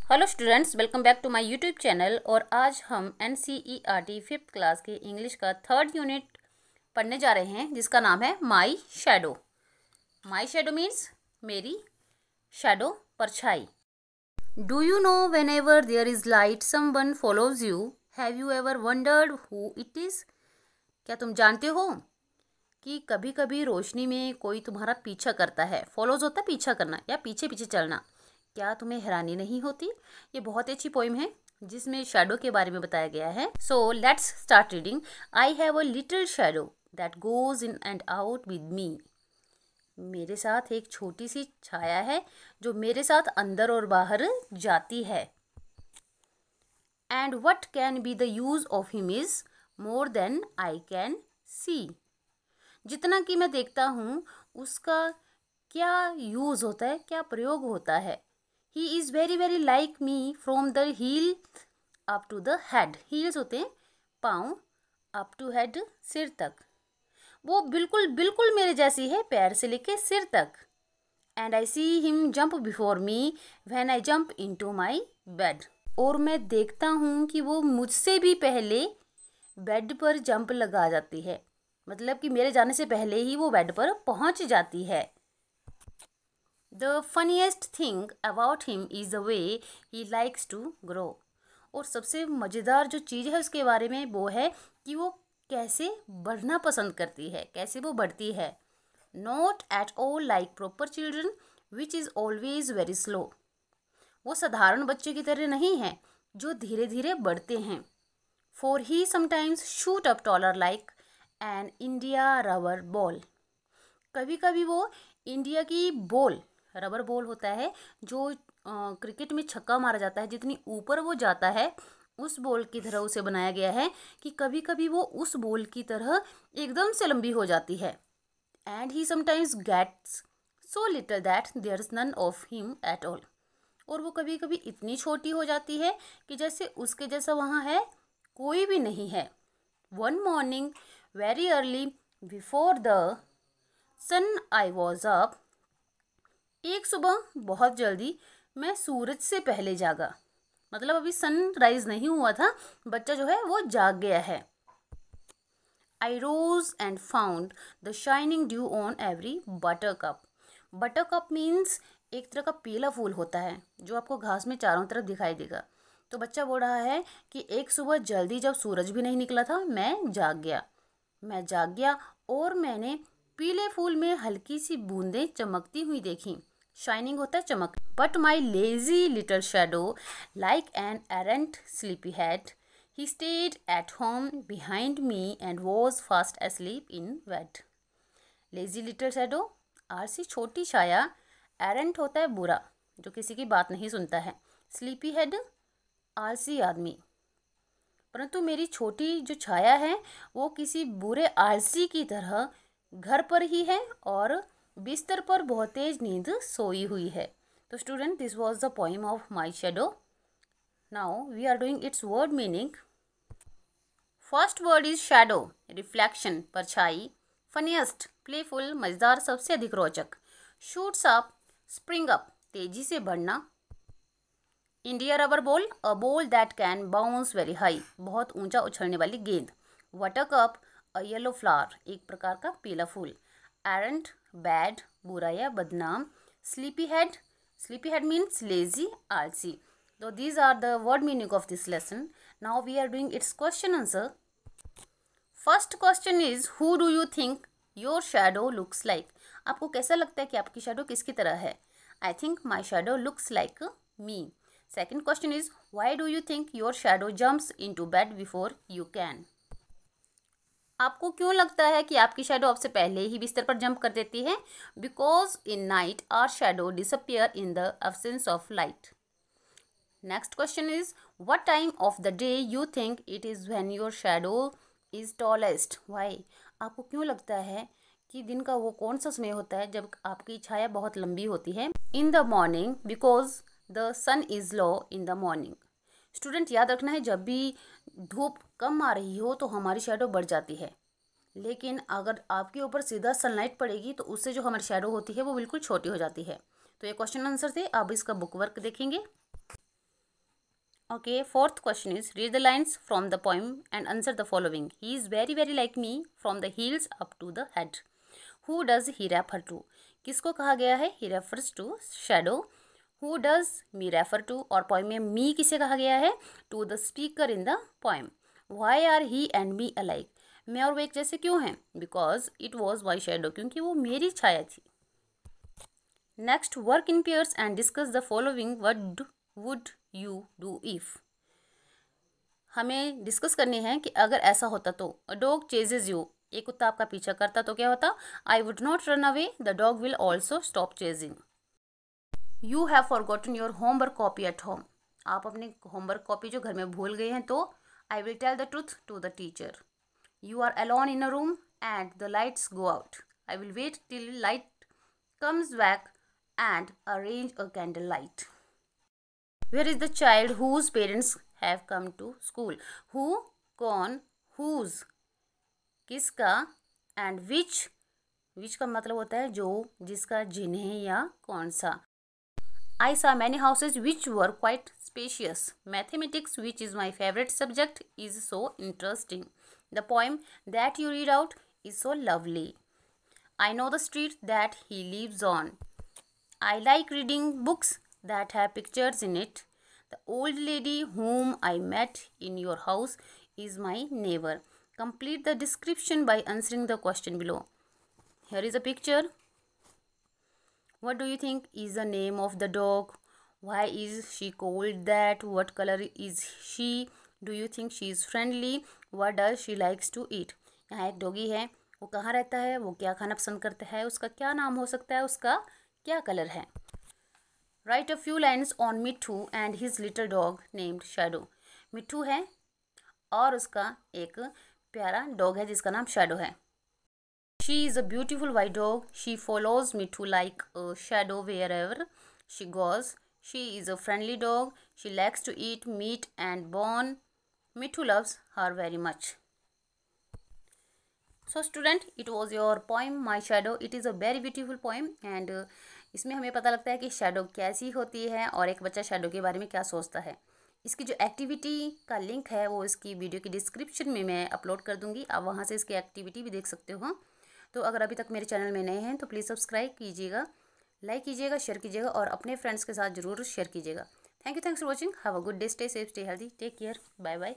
Hello students, welcome back to my YouTube channel. और आज हम NCERT 5th क्लास के इंग्लिश का 3rd यूनिट पढ़ने जा रहे हैं, जिसका नाम है my shadow. My shadow means मेरी शैडो, परछाई। Do you know whenever there is light someone follows you, have you ever wondered who it is? क्या तुम जानते हो कि कभी कभी रोशनी में कोई तुम्हारा पीछा करता है। फॉलोज होता है पीछा करना या पीछे पीछे चलना। क्या तुम्हें हैरानी नहीं होती? ये बहुत अच्छी पोइम है जिसमें शैडो के बारे में बताया गया है। So let's start reading. I have a little shadow that goes in and out with me. मेरे साथ एक छोटी सी छाया है जो मेरे साथ अंदर और बाहर जाती है। And what can be the use of him is more than I can see. जितना कि मैं देखता हूँ उसका क्या यूज़ होता है, क्या प्रयोग होता है। He is very very like me from the heel up to the head. Heels होते हैं पाँव, अप टू हेड सिर तक। वो बिल्कुल बिल्कुल मेरे जैसी है, पैर से लेके सिर तक। And I see him jump before me when I jump into my bed. और मैं देखता हूँ कि वो मुझसे भी पहले बेड पर जंप लगा जाती है, मतलब कि मेरे जाने से पहले ही वो बेड पर पहुंच जाती है। The funniest thing about him is the way he likes to grow. और सबसे मज़ेदार जो चीज़ है उसके बारे में वो है कि वो कैसे बढ़ना पसंद करती है, कैसे वो बढ़ती है। Not at all like proper children which is always very slow. वो साधारण बच्चे की तरह नहीं है जो धीरे धीरे बढ़ते हैं। For he sometimes shoot up taller like an India rubber ball. कभी कभी वो इंडिया की बॉल, रबर बॉल होता है जो क्रिकेट में छक्का मारा जाता है, जितनी ऊपर वो जाता है उस बॉल की तरह उसे बनाया गया है कि कभी कभी वो उस बॉल की तरह एकदम से लंबी हो जाती है। And he sometimes gets so little that there is none of him at all. और वो कभी कभी इतनी छोटी हो जाती है कि जैसे उसके जैसा वहाँ है कोई भी नहीं है। One morning very early before the sun I was up. एक सुबह बहुत जल्दी मैं सूरज से पहले जागा, मतलब अभी सनराइज नहीं हुआ था, बच्चा जो है वो जाग गया है। I rose and found the shining dew on every buttercup. Buttercup means एक तरह का पीला फूल होता है जो आपको घास में चारों तरफ दिखाई देगा। तो बच्चा बोल रहा है कि एक सुबह जल्दी जब सूरज भी नहीं निकला था मैं जाग गया और मैंने पीले फूल में हल्की सी बूंदें चमकती हुई देखी। शाइनिंग होता है चमक। But my lazy little shadow like an arrant sleepy head he stayed at home behind me and was fast asleep in bed. Lazy little shadow, आलसी छोटी छाया। एरेंट होता है बुरा जो किसी की बात नहीं सुनता है। स्लीपी हेड आलसी आदमी। परंतु मेरी छोटी जो छाया है वो किसी बुरे आलसी की तरह घर पर ही है और बिस्तर पर बहुत तेज नींद सोई हुई है। तो student, this was the poem of my shadow. Now we are doing its word meaning. First word is shadow, reflection, परछाई। फनीएस्ट, प्लेफुल, मजेदार, सबसे अधिक रोचक। शूट्स अप, स्प्रिंग अप, तेजी से बढ़ना। India rubber ball, a ball that can bounce very high, बहुत ऊंचा उछलने वाली गेंद। वाटर कप, अ येलो फ्लावर, एक प्रकार का पीला फूल। एरेंट, बैड, बुरा या बदनाम। स्लीपी हेड मीन्स लेजी, आलसी। So these are the word meaning of this lesson. Now we are doing its question answer. First question is, who do you think your shadow looks like? आपको कैसा लगता है कि आपकी shadow किसकी तरह है? I think my shadow looks like me. Second question is, why do you think your shadow jumps into bed before you can? आपको क्यों लगता है कि आपकी शैडो आपसे पहले ही बिस्तर पर जंप कर देती है? Because in night our shadow disappear in the absence of light. Next question is, what time of the day you think it is when your shadow is tallest? Why? आपको क्यों लगता है कि दिन का वो कौन सा समय होता है जब आपकी छाया बहुत लंबी होती है? In the morning, because the sun is low in the morning. Student, याद रखना है जब भी धूप कम आ रही हो तो हमारी शैडो बढ़ जाती है, लेकिन अगर आपके ऊपर सीधा सनलाइट पड़ेगी तो उससे जो हमारी शैडो होती है वो बिल्कुल छोटी हो जाती है। तो ये क्वेश्चन आंसर थे। अब इसका बुक वर्क देखेंगे। Okay, fourth question is read the lines from the poem and answer the following. He is very very like me from the heels up to the head. Who does he refer to? किसको कहा गया है? He refers to shadow. Who does me refer to? और poem में me किसे कहा गया है? To the speaker in the poem. Why are he and me alike? मैं और वो एक जैसे क्यों हैं? Because it was my shadow. क्योंकि वो मेरी छाया थी. Next, work in pairs and discuss the following. What would you do if? हमें डिस्कस करनी है कि अगर ऐसा होता तो. A dog chases you. एक कुत्ता आपका पीछा करता तो क्या होता? I would not run away. The dog will also stop chasing. You have forgotten your homework copy at home. आप अपने होमवर्क कॉपी जो घर में भूल गए हैं तो I will tell the truth to the teacher. You are alone in a room and the lights go out. I will wait till light comes back and arrange a candlelight. Where is the child whose parents have come to school? Who, कौन, whose, किसका, and which का मतलब होता है जो, जिसका, जिन्हें या कौन सा. I saw many houses which were quite spacious. Mathematics, which is my favorite subject, is so interesting. The poem that you read out is so lovely. I know the street that he lives on. I like reading books that have pictures in it. The old lady whom I met in your house is my neighbor. Complete the description by answering the question below. Here is a picture. What do you think is the name of the dog? Why is she called that? What color is she? Do you think she is friendly? What does she likes to eat? यहाँ एक doggy है, वो कहाँ रहता है, वो क्या खाना पसंद करता है, उसका क्या नाम हो सकता है, उसका क्या कलर है. Write a few lines on Mitthu and his little dog named Shadow. मिट्ठू है और उसका एक प्यारा डॉग है जिसका नाम शैडो है. She is a beautiful white dog. She follows Mitthu like a shadow wherever she goes. She is a friendly dog. She likes to eat meat and bone. Mitthu loves her very much. So student, it was your poem My Shadow. It is a very beautiful poem and इसमें हमें पता लगता है कि shadow कैसी होती है और एक बच्चा शैडो के बारे में क्या सोचता है. इसकी जो एक्टिविटी का लिंक है वो इसकी वीडियो की डिस्क्रिप्शन में मैं अपलोड कर दूंगी. आप वहाँ से इसकी एक्टिविटी भी देख सकते हो. तो अगर अभी तक मेरे चैनल में नए हैं तो प्लीज़ सब्सक्राइब कीजिएगा, लाइक कीजिएगा, शेयर कीजिएगा और अपने फ्रेंड्स के साथ ज़रूर शेयर कीजिएगा. Thanks for watching. Have a good day. Stay safe, stay healthy, take care. Bye bye.